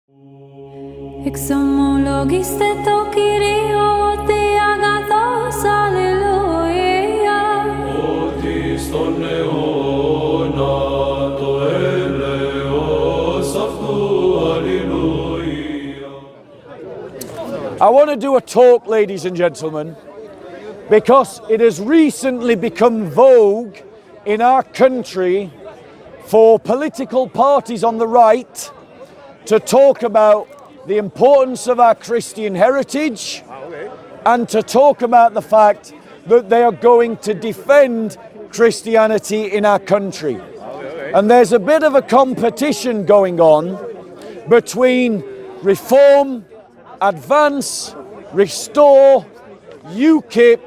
Exomologiste to Kyrio te agathos, alleluia. Otis ton neona to eleos aftu, alleluia. I want to do a talk, ladies and gentlemen, because it has recently become vogue in our country for political parties on the right to talk about the importance of our Christian heritage and to talk about the fact that they are going to defend Christianity in our country. And there's a bit of a competition going on between Reform, Advance, Restore, UKIP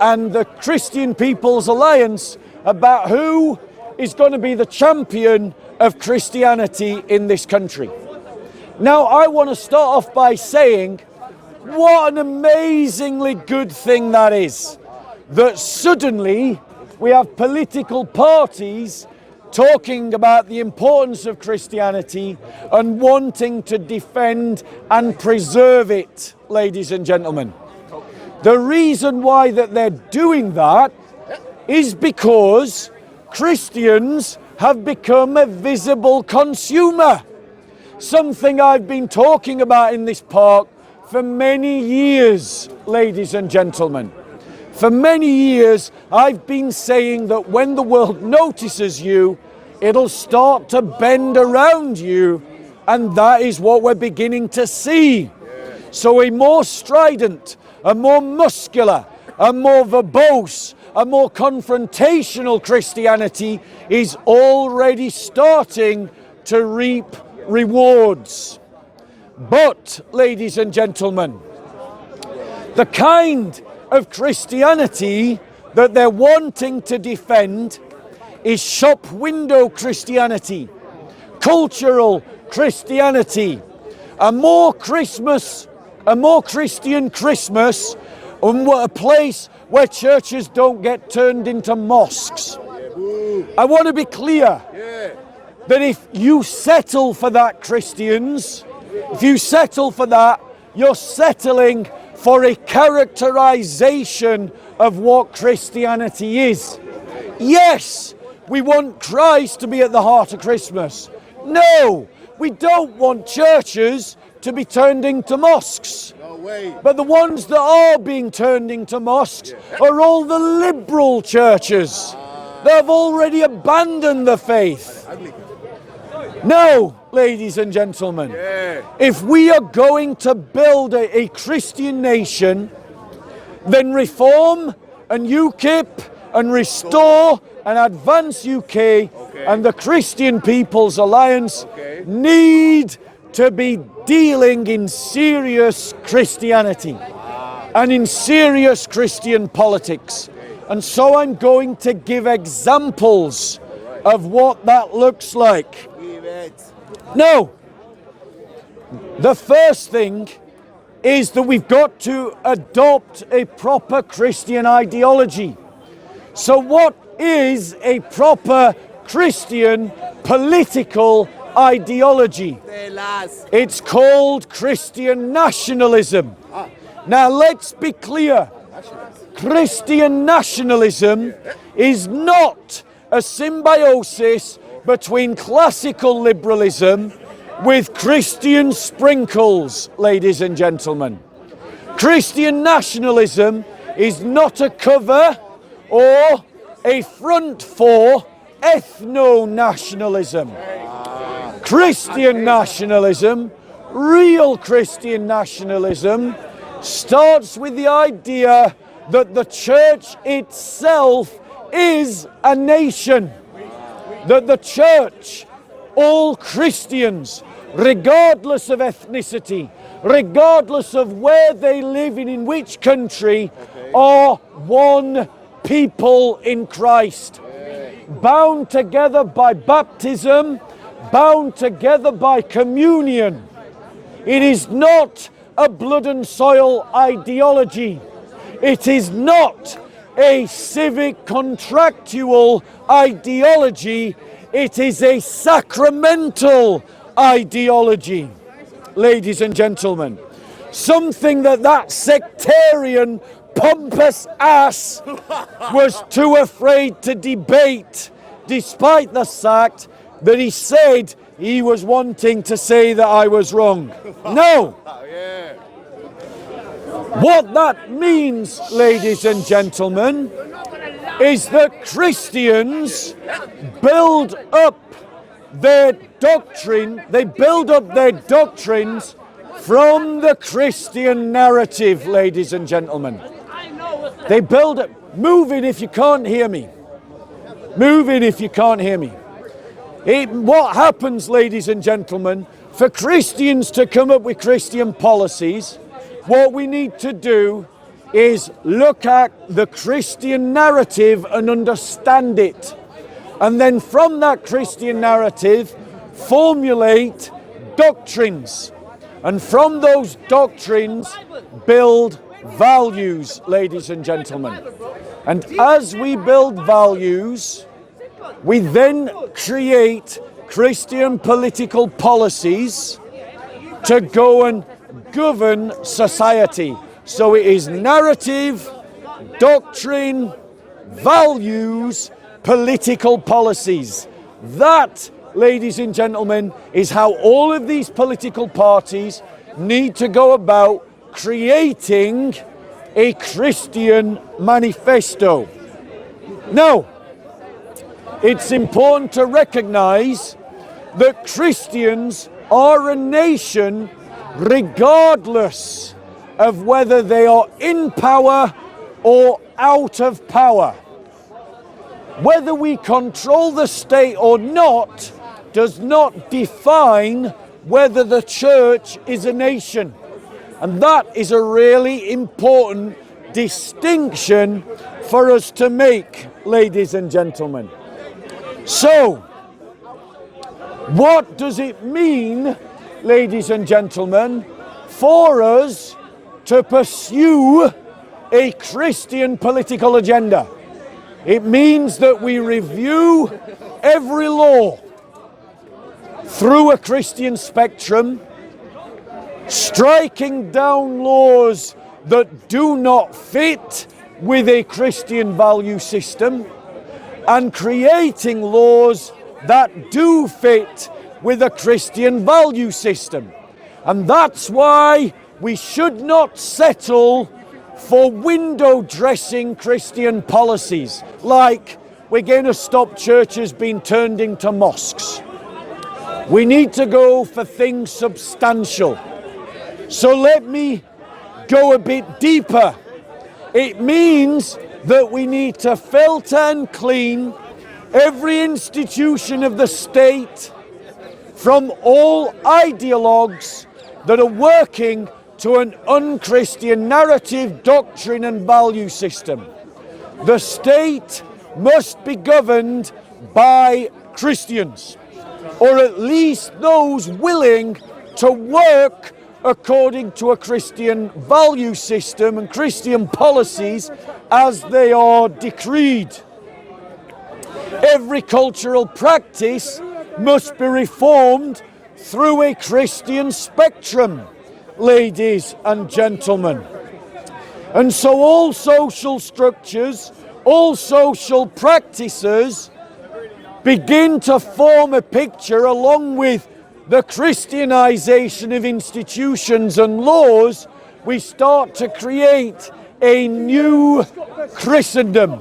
and the Christian People's Alliance about who is going to be the champion of Christianity in this country. Now, I want to start off by saying what an amazingly good thing that is, that suddenly we have political parties talking about the importance of Christianity and wanting to defend and preserve it, ladies and gentlemen. The reason why that they're doing that is because Christians have become a visible consumer. Something I've been talking about in this park for many years, ladies and gentlemen. For many years, I've been saying that when the world notices you, it'll start to bend around you, and that is what we're beginning to see. So a more strident, a more muscular, a more verbose, a more confrontational Christianity is already starting to reap rewards. But, ladies and gentlemen, the kind of Christianity that they're wanting to defend is shop window Christianity, cultural Christianity, a more Christian Christmas, and a place where churches don't get turned into mosques. I want to be clear that if you settle for that, Christians, if you settle for that, you're settling for a characterization of what Christianity is. Yes, we want Christ to be at the heart of Christmas. No, we don't want churches to be turned into mosques. But the ones that are being turned into mosques are all the liberal churches. They've already abandoned the faith. No, ladies and gentlemen, if we are going to build a Christian nation, then Reform and UKIP and Restore and Advance UK and the Christian People's Alliance need to be dealing in serious Christianity and in serious Christian politics. And so I'm going to give examples of what that looks like. Now, the first thing is that we've got to adopt a proper Christian ideology. So what is a proper Christian political ideology? It's called Christian nationalism. Now let's be clear. Christian nationalism is not a symbiosis between classical liberalism with Christian sprinkles, ladies and gentlemen. Christian nationalism is not a cover or a front for ethno-nationalism. Christian nationalism, real Christian nationalism, starts with the idea that the church itself is a nation. That the church, all Christians, regardless of ethnicity, regardless of where they live and in which country, are one people in Christ. Bound together by baptism, bound together by communion. It is not a blood and soil ideology. It is not a civic contractual ideology. It is a sacramental ideology, ladies and gentlemen. Something that sectarian, pompous ass was too afraid to debate, despite the fact that he said he was wanting to say that I was wrong. No! What that means, ladies and gentlemen, is that Christians build up their doctrine, they build up their doctrines from the Christian narrative, ladies and gentlemen. They build it. Move in if you can't hear me. Move in if you can't hear me. What happens, ladies and gentlemen, for Christians to come up with Christian policies, what we need to do is look at the Christian narrative and understand it. And then from that Christian narrative, formulate doctrines. And from those doctrines, build values, ladies and gentlemen. And as we build values, we then create Christian political policies to go and govern society. So it is narrative, doctrine, values, political policies. That, ladies and gentlemen, is how all of these political parties need to go about creating a Christian manifesto. Now, it's important to recognize that Christians are a nation regardless of whether they are in power or out of power. Whether we control the state or not does not define whether the church is a nation. And that is a really important distinction for us to make, ladies and gentlemen. So, what does it mean, ladies and gentlemen, for us to pursue a Christian political agenda? It means that we review every law through a Christian spectrum, striking down laws that do not fit with a Christian value system, and creating laws that do fit with a Christian value system. And that's why we should not settle for window dressing Christian policies, like we're going to stop churches being turned into mosques. We need to go for things substantial. So let me go a bit deeper. It means that we need to filter and clean every institution of the state from all ideologues that are working to an unchristian narrative, doctrine and value system. The state must be governed by Christians, or at least those willing to work according to a Christian value system and Christian policies as they are decreed. Every cultural practice must be reformed through a Christian spectrum, ladies and gentlemen. And so all social structures, all social practices begin to form a picture along with the Christianization of institutions and laws. We start to create a new Christendom,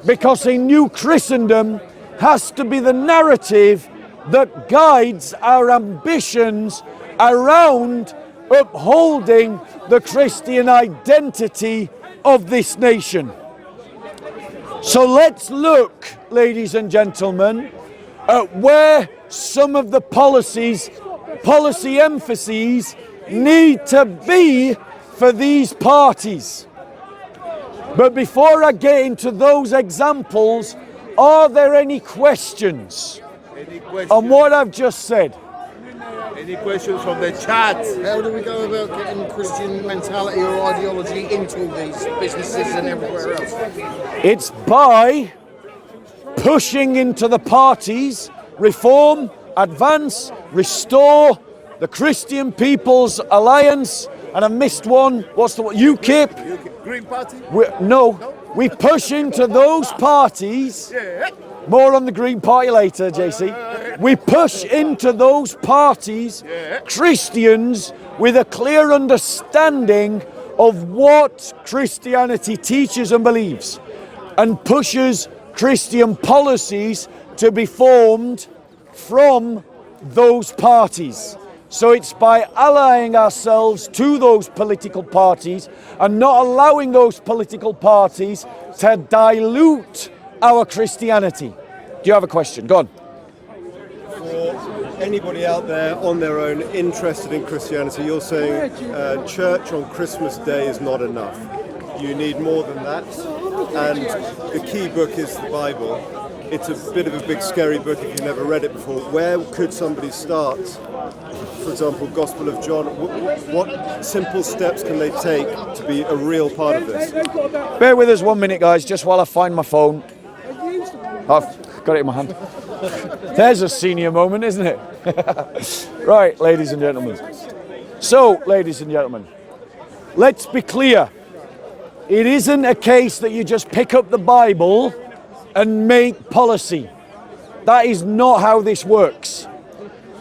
because a new Christendom has to be the narrative that guides our ambitions around upholding the Christian identity of this nation. So let's look, ladies and gentlemen, at where some of the policy emphases need to be for these parties. But before I get into those examples, are there any questions on what I've just said? Any questions from the chat? How do we go about getting Christian mentality or ideology into all these businesses and everywhere else? It's by pushing into the parties reform advance, restore the Christian People's Alliance, and I missed one. What's the one? UKIP. Green Party? No, we push into those parties. More on the Green Party later, JC. We push into those parties Christians with a clear understanding of what Christianity teaches and believes, and pushes Christian policies to be formed from those parties. So it's by allying ourselves to those political parties and not allowing those political parties to dilute our Christianity. Do you have a question? Go on. For anybody out there on their own interested in Christianity, you're saying church on Christmas Day is not enough. You need more than that. And the key book is the Bible. It's a bit of a big scary book if you've never read it before. Where could somebody start? For example, Gospel of John. What simple steps can they take to be a real part of this? Bear with us 1 minute, guys, just while I find my phone. I've got it in my hand. There's a senior moment, isn't it? Right, ladies and gentlemen. So, ladies and gentlemen, let's be clear. It isn't a case that you just pick up the Bible and make policy. That is not how this works.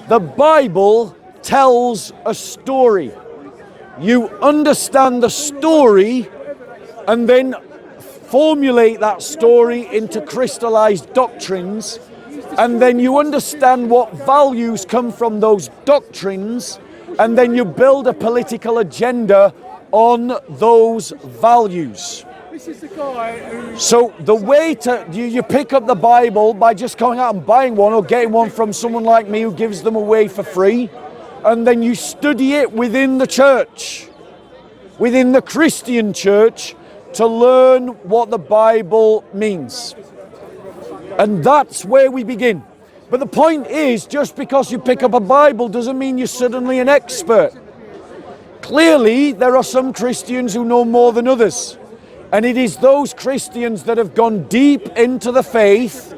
The Bible tells a story. You understand the story and then formulate that story into crystallized doctrines, and then you understand what values come from those doctrines, and then you build a political agenda on those values. So the way to, you pick up the Bible by just going out and buying one or getting one from someone like me who gives them away for free, and then you study it within the church, within the Christian church, to learn what the Bible means. And that's where we begin. But the point is, just because you pick up a Bible doesn't mean you're suddenly an expert. Clearly, there are some Christians who know more than others. And it is those Christians that have gone deep into the faith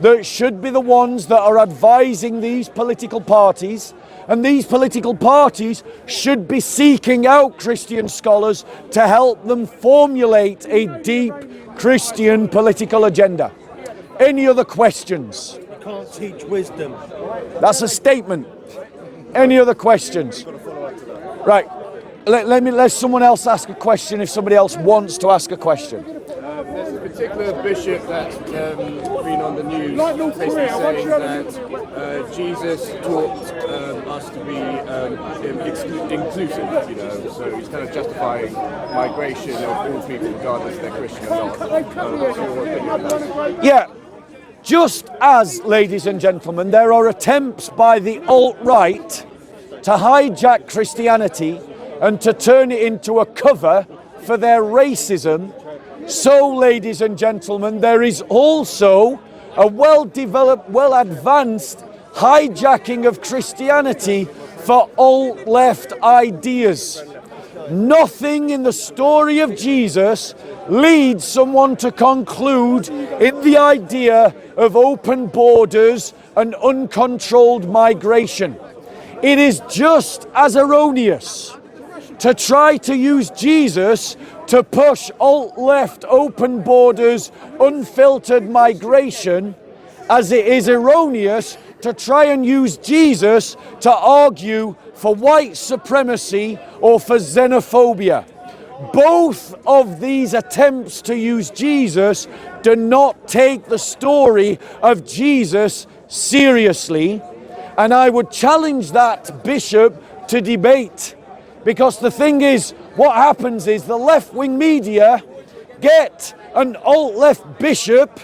that should be the ones that are advising these political parties. And these political parties should be seeking out Christian scholars to help them formulate a deep Christian political agenda. Any other questions? You can't teach wisdom. That's a statement. Any other questions? Right. Let someone else ask a question if somebody else wants to ask a question. There's a particular bishop that's been on the news basically saying that Jesus taught us to be inclusive, you know, so he's kind of justifying migration of all people regardless if they're Christian or not. What's your opinion on that? Yeah. Just as, ladies and gentlemen, there are attempts by the alt-right to hijack Christianity and to turn it into a cover for their racism, so, ladies and gentlemen, there is also a well-developed, well-advanced hijacking of Christianity for alt-left ideas. Nothing in the story of Jesus leads someone to conclude in the idea of open borders and uncontrolled migration. It is just as erroneous to try to use Jesus to push alt-left open borders, unfiltered migration, as it is erroneous to try and use Jesus to argue for white supremacy or for xenophobia. Both of these attempts to use Jesus do not take the story of Jesus seriously, and I would challenge that bishop to debate. Because the thing is, what happens is the left-wing media get an alt-left bishop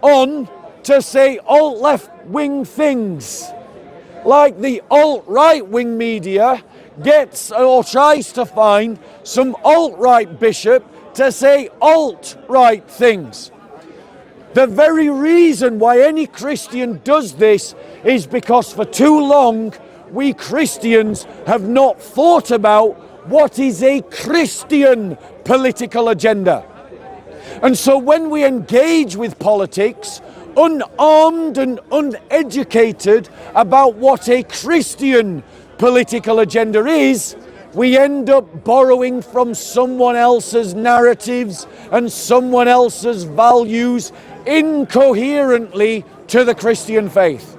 on to say alt-left-wing things. Like the alt-right-wing media gets or tries to find some alt-right bishop to say alt-right things. The very reason why any Christian does this is because for too long we Christians have not thought about what is a Christian political agenda. And so when we engage with politics, unarmed and uneducated about what a Christian political agenda is, we end up borrowing from someone else's narratives and someone else's values incoherently to the Christian faith.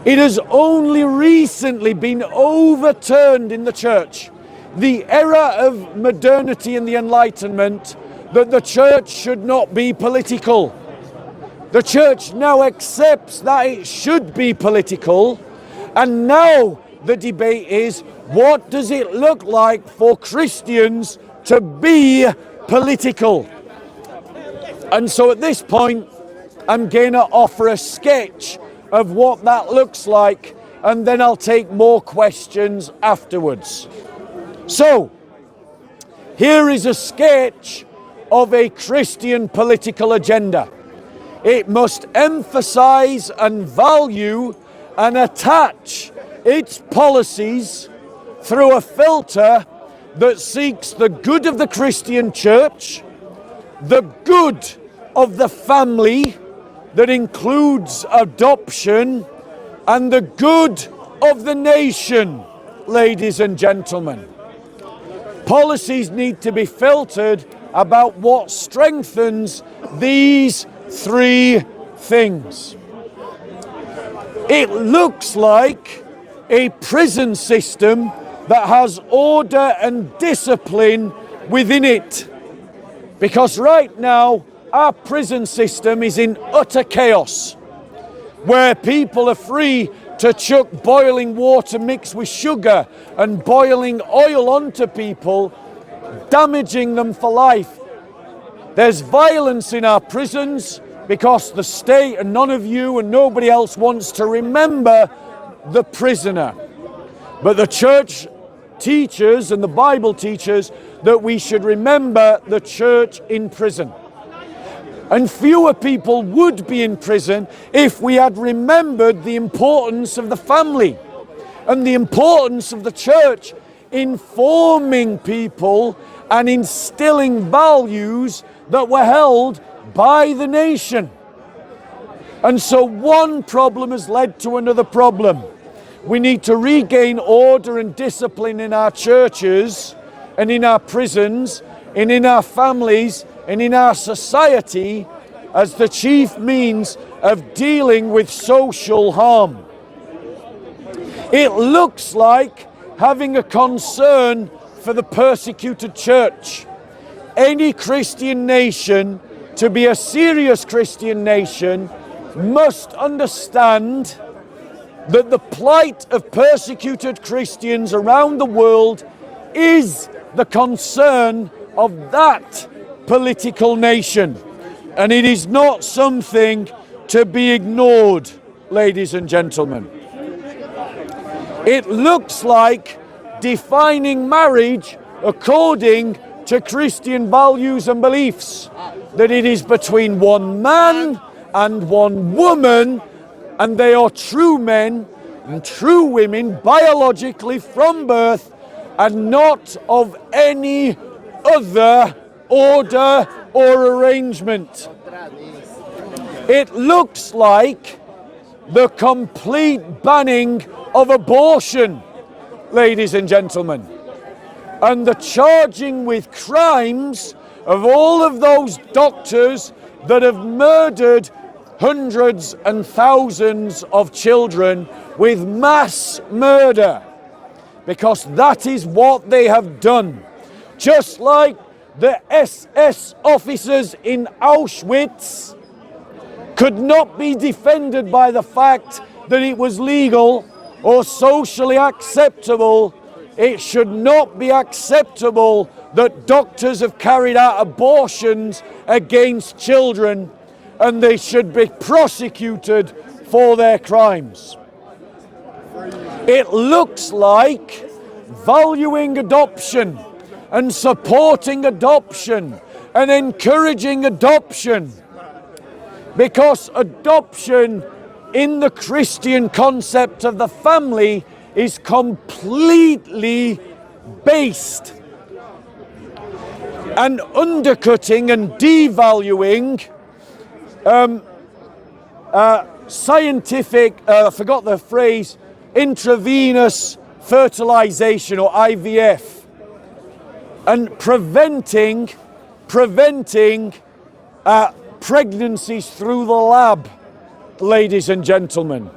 It has only recently been overturned in the church, the era of modernity and the Enlightenment, that the church should not be political. The church now accepts that it should be political, and now the debate is, what does it look like for Christians to be political? And so at this point, I'm going to offer a sketch of what that looks like, and then I'll take more questions afterwards. So, here is a sketch of a Christian political agenda. It must emphasize and value and attach its policies through a filter that seeks the good of the Christian church, the good of the family that includes adoption, and the good of the nation, ladies and gentlemen. Policies need to be filtered about what strengthens these three things. It looks like a prison system that has order and discipline within it. Because right now, our prison system is in utter chaos, where people are free to chuck boiling water mixed with sugar and boiling oil onto people, damaging them for life. There's violence in our prisons because the state and none of you and nobody else wants to remember the prisoner. But the church teaches and the Bible teaches that we should remember the church in prison. And fewer people would be in prison if we had remembered the importance of the family and the importance of the church in forming people and instilling values that were held by the nation. And so one problem has led to another problem. We need to regain order and discipline in our churches and in our prisons and in our families and in our society as the chief means of dealing with social harm. It looks like having a concern for the persecuted church. Any Christian nation, to be a serious Christian nation, must understand that the plight of persecuted Christians around the world is the concern of that political nation. And it is not something to be ignored, ladies and gentlemen. It looks like defining marriage according to Christian values and beliefs, that it is between one man and one woman, and they are true men and true women biologically from birth and not of any other order or arrangement. It looks like the complete banning of abortion, ladies and gentlemen, and the charging with crimes of all of those doctors that have murdered hundreds and thousands of children with mass murder, because that is what they have done. Just like the SS officers in Auschwitz could not be defended by the fact that it was legal or socially acceptable, it should not be acceptable that doctors have carried out abortions against children, and they should be prosecuted for their crimes. It looks like valuing adoption and supporting adoption and encouraging adoption, because adoption in the Christian concept of the family is completely based and undercutting and devaluing scientific, I forgot the phrase, intravenous fertilization or IVF, and preventing pregnancies through the lab, ladies and gentlemen.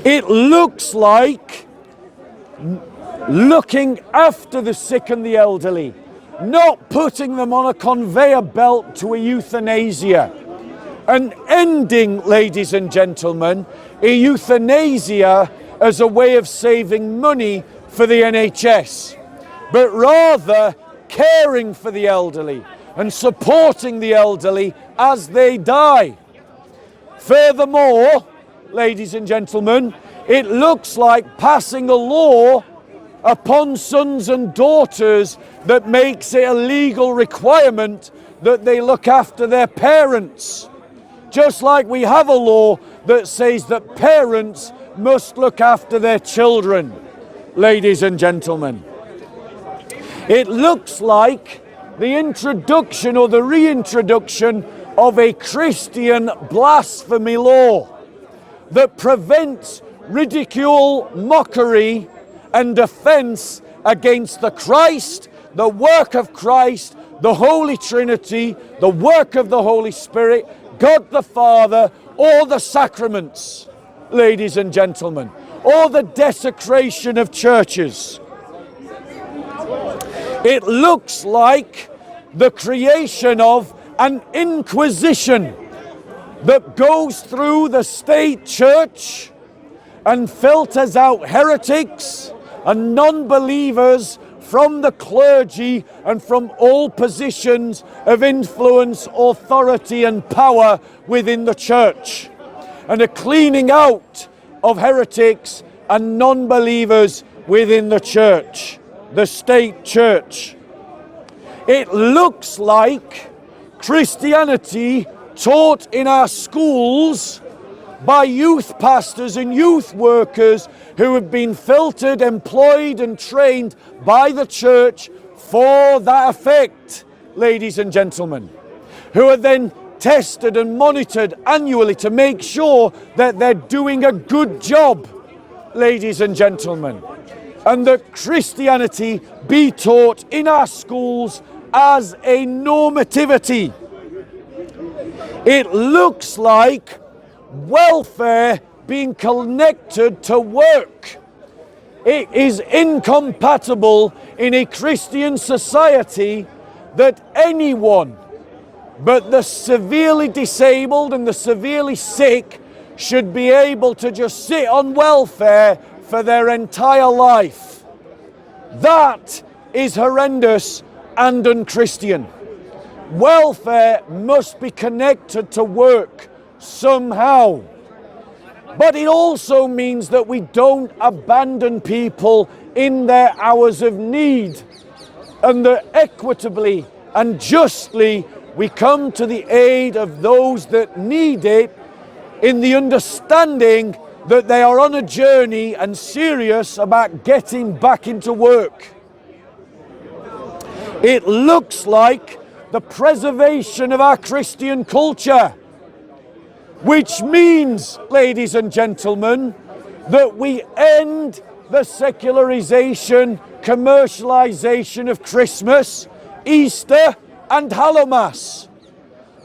It looks like looking after the sick and the elderly, not putting them on a conveyor belt to a euthanasia, and ending, ladies and gentlemen, a euthanasia as a way of saving money for the NHS, but rather caring for the elderly and supporting the elderly as they die. Furthermore, ladies and gentlemen, it looks like passing a law upon sons and daughters that makes it a legal requirement that they look after their parents. Just like we have a law that says that parents must look after their children, ladies and gentlemen. It looks like the introduction or the reintroduction of a Christian blasphemy law that prevents ridicule, mockery, and offense against the Christ, the work of Christ, the Holy Trinity, the work of the Holy Spirit, God the Father, or the sacraments, ladies and gentlemen, or the desecration of churches. It looks like the creation of an inquisition that goes through the state church and filters out heretics and non-believers from the clergy and from all positions of influence, authority and power within the church, and a cleaning out of heretics and non-believers within the church, the state church. It looks like Christianity taught in our schools by youth pastors and youth workers who have been filtered, employed and trained by the church for that effect, ladies and gentlemen, who are then tested and monitored annually to make sure that they're doing a good job, ladies and gentlemen, and that Christianity be taught in our schools as a normativity. It looks like welfare being connected to work. It is incompatible in a Christian society that anyone but the severely disabled and the severely sick should be able to just sit on welfare for their entire life. That is horrendous and unchristian. Welfare must be connected to work somehow. But it also means that we don't abandon people in their hours of need, and that equitably and justly we come to the aid of those that need it, in the understanding that they are on a journey and serious about getting back into work. It looks like the preservation of our Christian culture, which means, ladies and gentlemen, that we end the secularization, commercialization of Christmas, Easter and Hallowmas,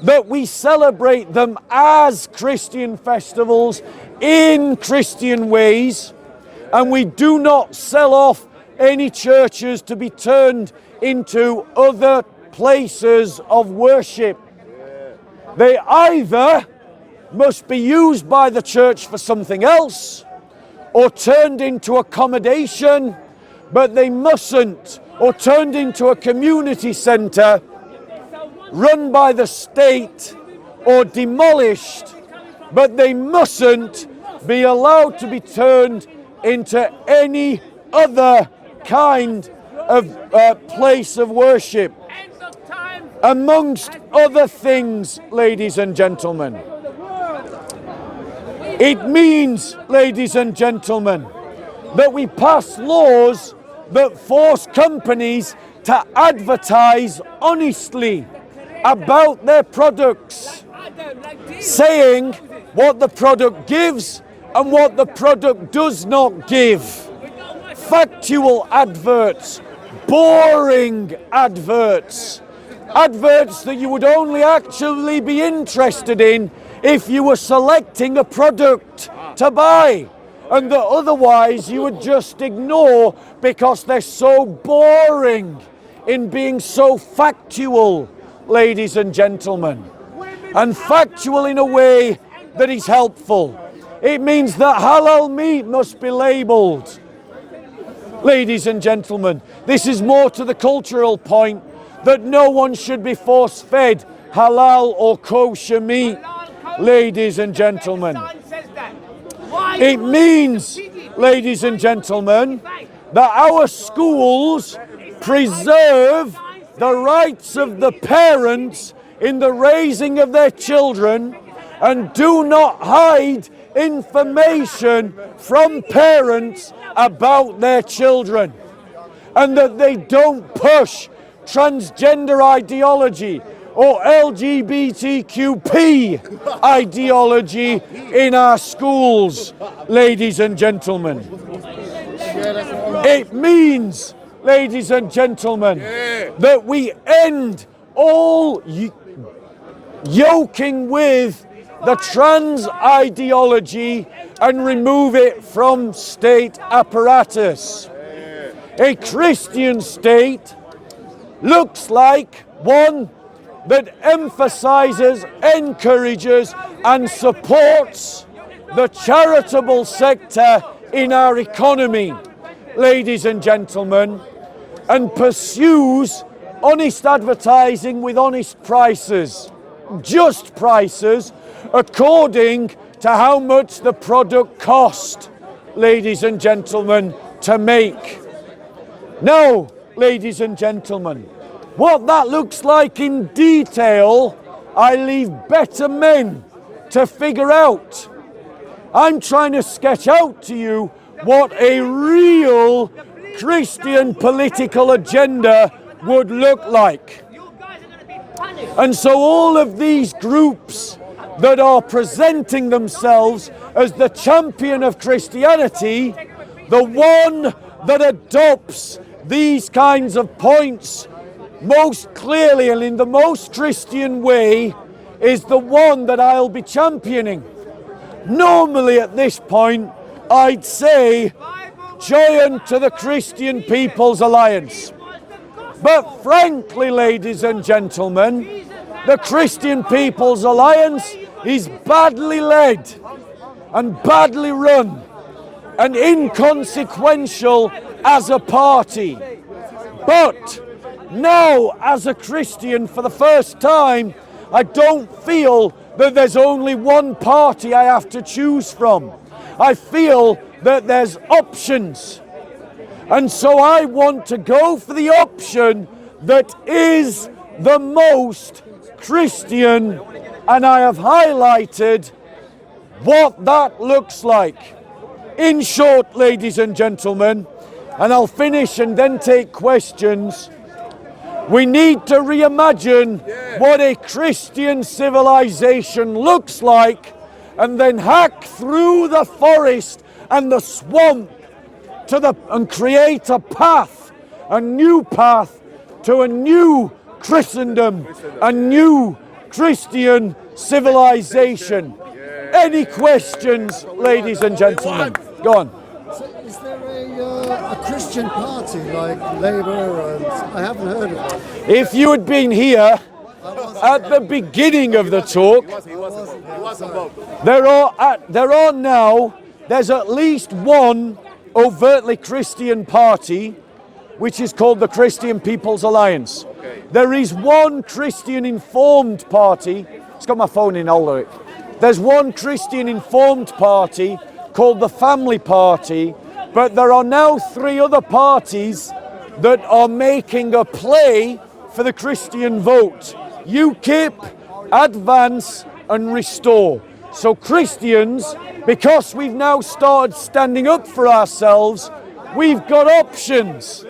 that we celebrate them as Christian festivals in Christian ways, and we do not sell off any churches to be turned into other places of worship. They either must be used by the church for something else or turned into accommodation, but they mustn't, or turned into a community centre run by the state, or demolished, but they mustn't be allowed to be turned into any other kind of place of worship. Amongst other things, ladies and gentlemen, it means, ladies and gentlemen, that we pass laws that force companies to advertise honestly about their products, saying what the product gives and what the product does not give. Factual adverts, boring adverts, adverts that you would only actually be interested in if you were selecting a product to buy, and that otherwise you would just ignore because they're so boring in being so factual, ladies and gentlemen, and factual in a way that is helpful. It means that halal meat must be labelled. Ladies and gentlemen, this is more to the cultural point that no one should be force-fed halal or kosher meat, ladies and gentlemen. It means, ladies and gentlemen, that our schools preserve the rights of the parents in the raising of their children and do not hide information from parents about their children, and that they don't push transgender ideology or LGBTQP ideology in our schools, ladies and gentlemen. It means, ladies and gentlemen, that we end all yoking with the trans ideology and remove it from state apparatus. A Christian state looks like one that emphasizes, encourages and supports the charitable sector in our economy, ladies and gentlemen, and pursues honest advertising with honest prices, just prices according to how much the product cost, ladies and gentlemen, to make. Now, ladies and gentlemen, what that looks like in detail, I leave better men to figure out. I'm trying to sketch out to you what a real Christian political agenda would look like. And so all of these groups that are presenting themselves as the champion of Christianity, the one that adopts these kinds of points most clearly and in the most Christian way, is the one that I'll be championing. Normally at this point, I'd say join to the Christian People's Alliance. But frankly, ladies and gentlemen, the Christian People's Alliance is badly led and badly run and inconsequential as a party. But now, as a Christian, for the first time, I don't feel that there's only one party I have to choose from. I feel that there's options. And so I want to go for the option that is the most Christian, and I have highlighted what that looks like. In short, ladies and gentlemen, and I'll finish and then take questions, we need to reimagine what a Christian civilization looks like and then hack through the forest and the swamp and create a path, a new path to a new Christendom, a new Christian civilization. Any questions, ladies and gentlemen? Go on. So is there a Christian party like Labour? And I haven't heard of it. If you had been here at the beginning of the talk, there's at least one overtly Christian party, which is called the Christian People's Alliance. There is one Christian informed party. It's got my phone in all of it. There's one Christian informed party called the Family Party, but there are now 3 other parties that are making a play for the Christian vote: UKIP, Advance and Restore. So Christians, because we've now started standing up for ourselves, we've got options.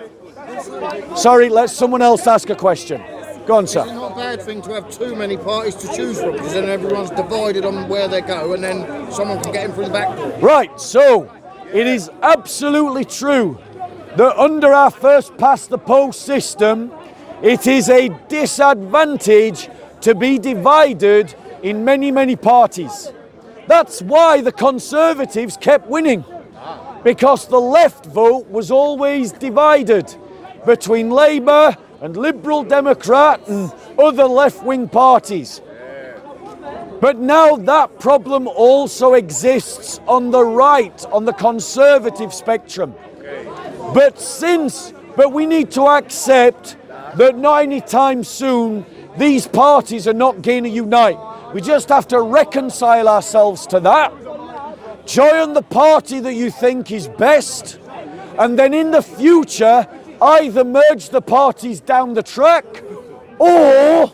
Sorry, let someone else ask a question. Go on, It's sir. not a bad thing to have too many parties to choose from, because then everyone's divided on where they go, and then someone can get in from the back door. Right, so it is absolutely true that under our first past the post system, it is a disadvantage to be divided in many, many parties. That's why the Conservatives kept winning, because the left vote was always divided between Labour and Liberal Democrat and other left-wing parties. But now that problem also exists on the right, on the Conservative spectrum. But we need to accept that not anytime soon these parties are not going to unite. We just have to reconcile ourselves to that. Join the party that you think is best, and then in the future either merge the parties down the track or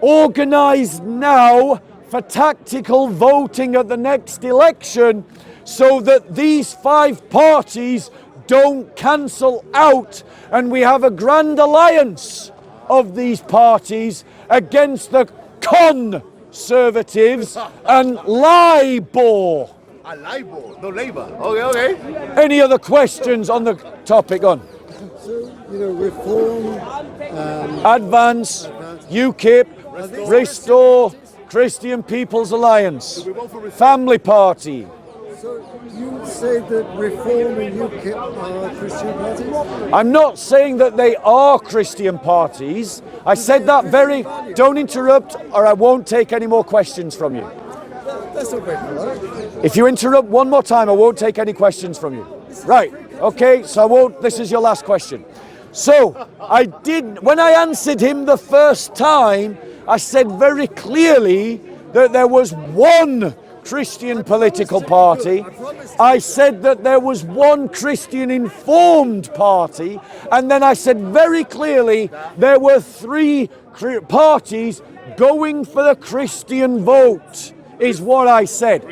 organise now for tactical voting at the next election, so that these 5 parties don't cancel out and we have a grand alliance of these parties against the Conservatives and Labour. Labour, no Labour. Okay. Any other questions on the topic? On So, reform, Advance, UKIP, Restore, Christian People's Alliance, Family Party. so you say that reform and UKIP are Christian parties? I'm not saying that they are Christian parties. I said that don't interrupt or I won't take any more questions from you. That's not very polite. If you interrupt one more time, I won't take any questions from you. Right, okay, so I won't, this is your last question. So, when I answered him the first time, I said very clearly that there was one Christian political party. I said that there was one Christian informed party, and then I said very clearly there were 3 parties going for the Christian vote, is what I said.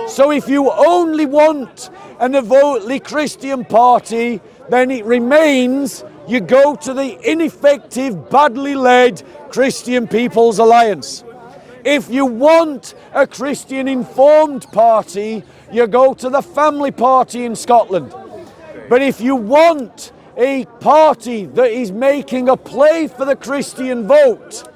So if you only want an overtly Christian party, then it remains you go to the ineffective, badly led Christian People's Alliance. If you want a Christian informed party, you go to the Family Party in Scotland. But if you want a party that is making a play for the Christian vote,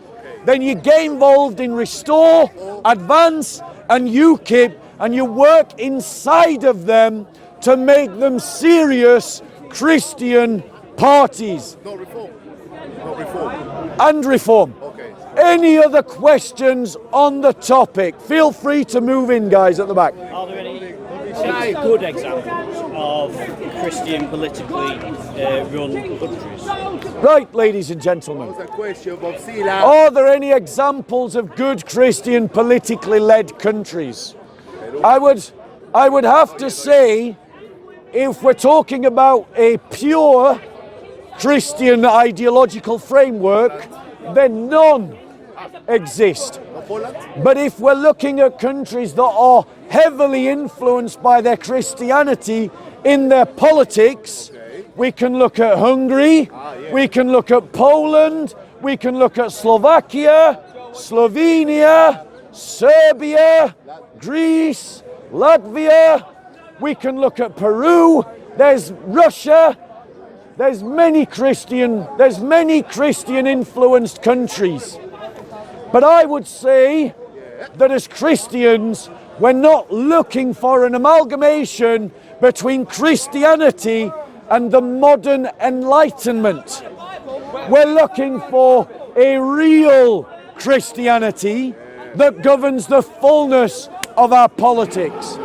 then you get involved in Restore, Advance and UKIP, and you work inside of them to make them serious Christian parties. No reform. No reform. And reform. Okay. Any other questions on the topic? Feel free to move in, guys, at the back. Are there any good examples of Christian politically run countries? Right, ladies and gentlemen. That was a question, Bob Sila. Are there any examples of good Christian politically led countries? I would have to say, if we're talking about a pure Christian ideological framework, then none exist. But if we're looking at countries that are heavily influenced by their Christianity in their politics, we can look at Hungary, we can look at Poland, we can look at Slovakia, Slovenia, Serbia, Greece, Latvia, we can look at Peru, there's Russia, there's many Christian influenced countries. But I would say that as Christians, we're not looking for an amalgamation between Christianity and the modern Enlightenment. We're looking for a real Christianity that governs the fullness of our politics.